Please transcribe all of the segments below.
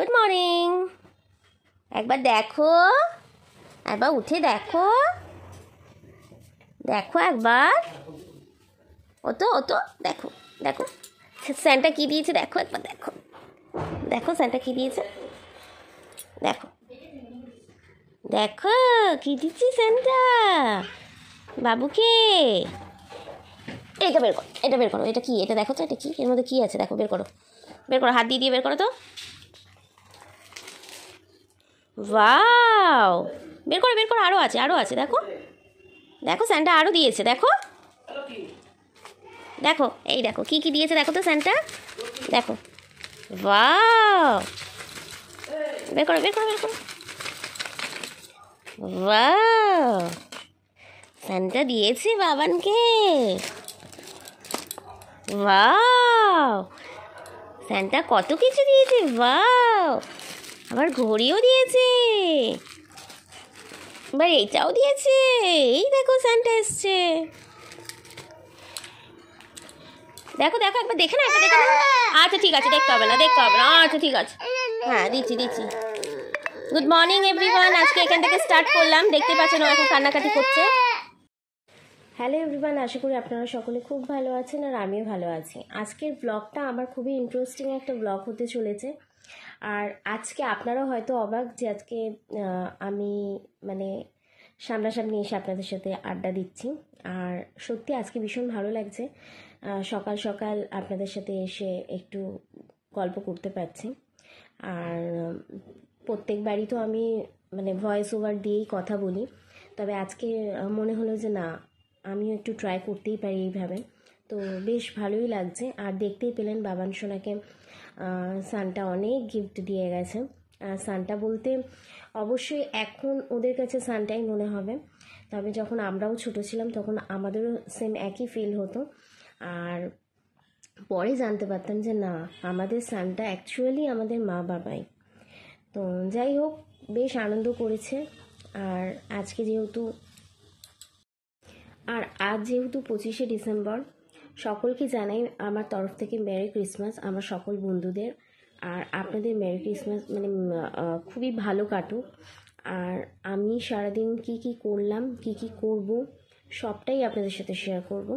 Good morning. একবার দেখো, একবার উঠে দেখো, দেখো একবার। ও তো দেখো দেখো স্যান্টা কি দিয়েছে, দেখো একবার দেখো, দেখো স্যান্টা কি দিয়েছে, দেখো দেখো কি দিচ্ছি স্যান্টা বাবুকে। এটা বের করো, এটা বের করো, এটা কি, এটা দেখো তো, এটা কি, এর মধ্যে কি আছে দেখো, বের করো, বের করো, হাত দিয়ে বের করো তো। ওয়াও, বের করো বের করো, আরও আছে আরও আছে, দেখো দেখো স্যান্টা আরও দিয়েছে, দেখো দেখো, এই দেখো কি কি দিয়েছে দেখো তো স্যান্টা, দেখো। ওয়াও, বের করো বের করো বের করো। ওয়াও, স্যান্টা দিয়েছে বাবানকে। ওয়াও, স্যান্টা কত কিছু দিয়েছে। ওয়াও, আবার ঘড়িও দিয়েছে, এবার এইটাও দিয়েছে। এই দেখো স্যান্টা এসছে, দেখো দেখো একবার দেখে না, একবার দেখে না। আচ্ছা ঠিক আছে, দেখতে হবে না দেখতে হবে না, আচ্ছা ঠিক আছে, হ্যাঁ দিচ্ছি দিচ্ছি। গুড মর্নিং এভরিওয়ান, আজকে এখান থেকে স্টার্ট করলাম, দেখতে পাচ্ছেন ও এখন কান্নাকাটি করছে। হ্যালো এভরিওয়ান, আশা করি আপনারা সকলে খুব ভালো আছেন আর আমিও ভালো আছি। আজকের ব্লগটা আমার খুবই ইন্টারেস্টিং একটা ব্লগ হতে চলেছে। আর আজকে আপনারাও হয়তো অবাক যে আজকে আমি মানে সামনাসামনি এসে আপনাদের সাথে আড্ডা দিচ্ছি। আর সত্যি আজকে ভীষণ ভালো লাগছে সকাল সকাল আপনাদের সাথে এসে একটু গল্প করতে পারছি। আর প্রত্যেকবারই তো আমি মানে ভয়েস ওভার দিয়েই কথা বলি, তবে আজকে মনে হলো যে না, আমিও একটু ট্রাই করতেই পারি এইভাবে। তো বেশ ভালোই লাগছে। আর দেখতেই পেলেন বাবান সোনাকে সান্টা অনেক গিফট দিয়ে গেছে। সান্টা বলতে অবশ্যই এখন ওদের কাছে সান্টাই মনে হবে, তবে যখন আমরাও ছোট ছিলাম তখন আমাদেরও সেম একই ফিল হতো। আর পরে জানতে পারতাম যে না, আমাদের সান্টা অ্যাকচুয়ালি আমাদের মা বাবাই। তো যাই হোক, বেশ আনন্দ করেছে। আর আজকে যেহেতু আজ যেহেতু 25শে ডিসেম্বর, সকলকে জানাই আমার তরফ থেকে মেরি ক্রিসমাস, আমার সকল বন্ধুদের। আর আপনাদের মেরি ক্রিসমাস মানে খুবই ভালো কাটুক। আর আমি সারাদিন কি কি করলাম, কি কি করব, সবটাই আপনাদের সাথে শেয়ার করব।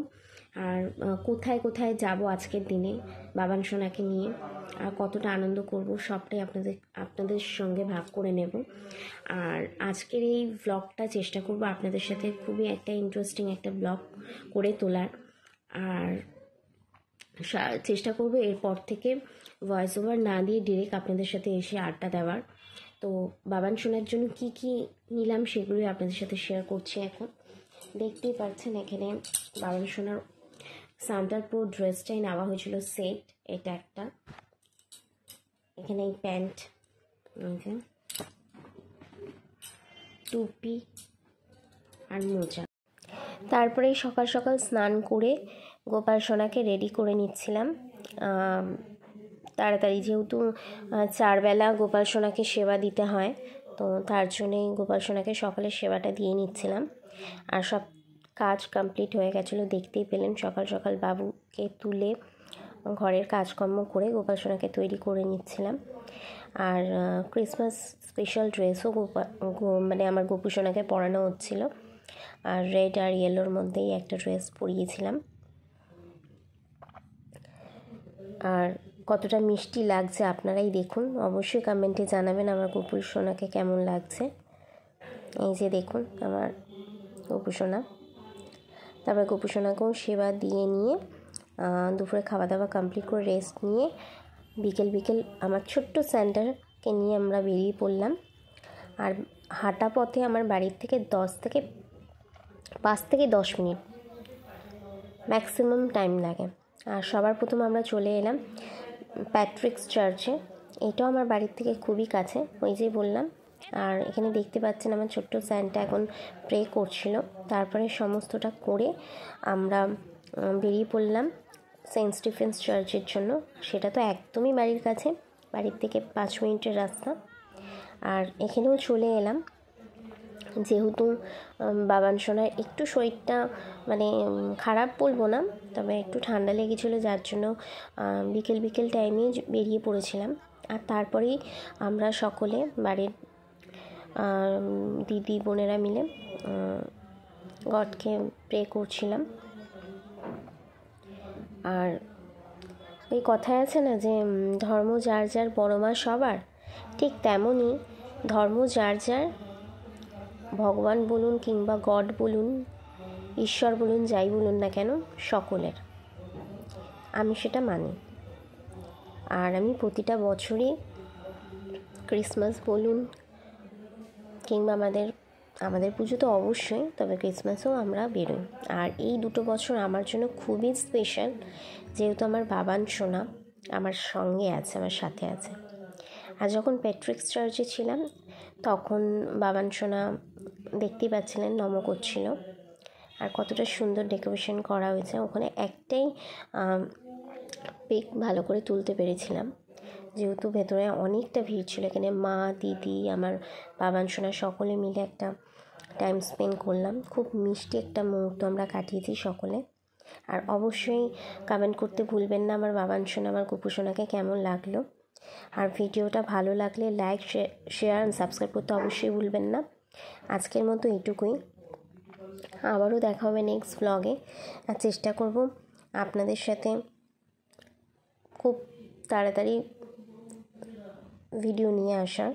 আর কোথায় কোথায় যাব আজকের দিনে বাবান সোনাকে নিয়ে, আর কতটা আনন্দ করব, সবটাই আপনাদের সঙ্গে ভাগ করে নেব। আর আজকের এই ব্লগটা চেষ্টা করব আপনাদের সাথে খুবই একটা ইন্টারেস্টিং একটা ব্লগ করে তোলার। আর চেষ্টা করব এরপর থেকে ভয়েস ওভার না দিয়ে ডিরেক্ট আপনাদের সাথে এসে আড্ডা দেওয়ার। তো বাবান সোনার জন্য কি কি নিলাম সেগুলোই আপনাদের সাথে শেয়ার করছি। এখন দেখতেই পাচ্ছেন এখানে বাবান সোনার সান্টার প্রো ড্রেসটাই নেওয়া হয়েছিল সেট, এটা একটা, এখানে এই প্যান্ট, টুপি আর মোজা। তারপরে সকাল সকাল স্নান করে গোপাল সোনাকে রেডি করে নিচ্ছিলাম তাড়াতাড়ি, যেহেতু 4 বেলা গোপাল সোনাকে সেবা দিতে হয়, তো তার জন্যই গোপাল সোনাকে সকালে সেবাটা দিয়ে নিচ্ছিলাম। আর সব কাজ কমপ্লিট হয়ে গেছিলো, দেখতেই পেলেন সকাল সকাল বাবুকে তুলে ঘরের কাজকর্ম করে গোপাল সোনাকে তৈরি করে নিচ্ছিলাম। আর ক্রিসমাস স্পেশাল ড্রেসও মানে আমার গোপু সোনাকে পরানো হচ্ছিলো। আর রেড আর ইয়েলোর মধ্যেই একটা ড্রেস পরিয়েছিলাম। আর কতটা মিষ্টি লাগছে আপনারাই দেখুন, অবশ্যই কমেন্টে জানাবেন আমার গোপু সোনাকে কেমন লাগছে। এই যে দেখুন আমার গোপু সোনা। তারপর গোপু সোনাকেও সেবা দিয়ে নিয়ে দুপুরে খাওয়া দাওয়া কমপ্লিট করে রেস্ট নিয়ে বিকেল আমার ছোট্ট স্যান্টাকে নিয়ে আমরা বেরিয়ে পড়লাম। আর হাঁটা পথে আমার বাড়ির থেকে 5 থেকে 10 মিনিট ম্যাক্সিমাম টাইম লাগে। আর সবার প্রথম আমরা চলে এলাম প্যাট্রিক্স চার্চে, এটাও আমার বাড়ির থেকে খুবই কাছে, ওই যে বললাম। আর এখানে দেখতে পাচ্ছেন আমার ছোট্ট স্যান্টা এখন প্রে করছিল। তারপরে সমস্তটা করে আমরা বেরিয়ে পড়লাম সেন্ট স্টিফেন্স চার্চের জন্য। সেটা তো একদমই বাড়ির কাছে, বাড়ির থেকে 5 মিনিটের রাস্তা। আর এখানেও চলে এলাম, যেহেতু বাবান সোনার একটু শরীরটা মানে খারাপ বলবো না, তবে একটু ঠান্ডা লেগেছিলো, যার জন্য বিকেল টাইমে বেরিয়ে পড়েছিলাম। আর তারপরেই আমরা সকলে বাড়ির দিদি বোনেরা মিলে গডকে প্রে করছিলাম। আর এই কথায় আছে না যে ধর্ম যার যার বড় মা সবার, ঠিক তেমনই ধর্ম যার যার, ভগবান বলুন কিংবা গড বলুন, ঈশ্বর বলুন, যাই বলুন না কেন, সকলের। আমি সেটা মানি। আর আমি প্রতিটা বছরই ক্রিসমাস বলুন কিংবা আমাদের পুজো তো অবশ্যই, তবে ক্রিসমাসেও আমরা বেরোই। আর এই 2 বছর আমার জন্য খুবই স্পেশাল, যেহেতু আমার বাবান সোনা আমার সঙ্গে আছে, আমার সাথে আছে। আর যখন প্যাট্রিক্স চার্চে ছিলাম তখন বাবান সোনা দেখতেই পাচ্ছিলেন নম করছিল। আর কতটা সুন্দর ডেকোরেশন করা হয়েছে, ওখানে একটাই পিক ভালো করে তুলতে পেরেছিলাম, যেহেতু ভেতরে অনেকটা ভিড় ছিল। এখানে মা, দিদি, আমার বাবান সোনা সকলে মিলে একটা টাইম স্পেন্ড করলাম। খুব মিষ্টি একটা মুহূর্ত আমরা কাটিয়েছি সকলে। আর অবশ্যই কমেন্ট করতে ভুলবেন না আমার বাবান সোনা, আমার গুপু সোনাকে কেমন লাগলো। আর ভিডিওটা ভালো লাগলে লাইক, শেয়ার অ্যান্ড সাবস্ক্রাইব করতে অবশ্যই ভুলবেন না। আজকের মতো এইটুকুই, আবারও দেখা হবে নেক্সট ব্লগে। আর চেষ্টা করব আপনাদের সাথে খুব তাড়াতাড়ি ভিডিও নিয়ে আসার।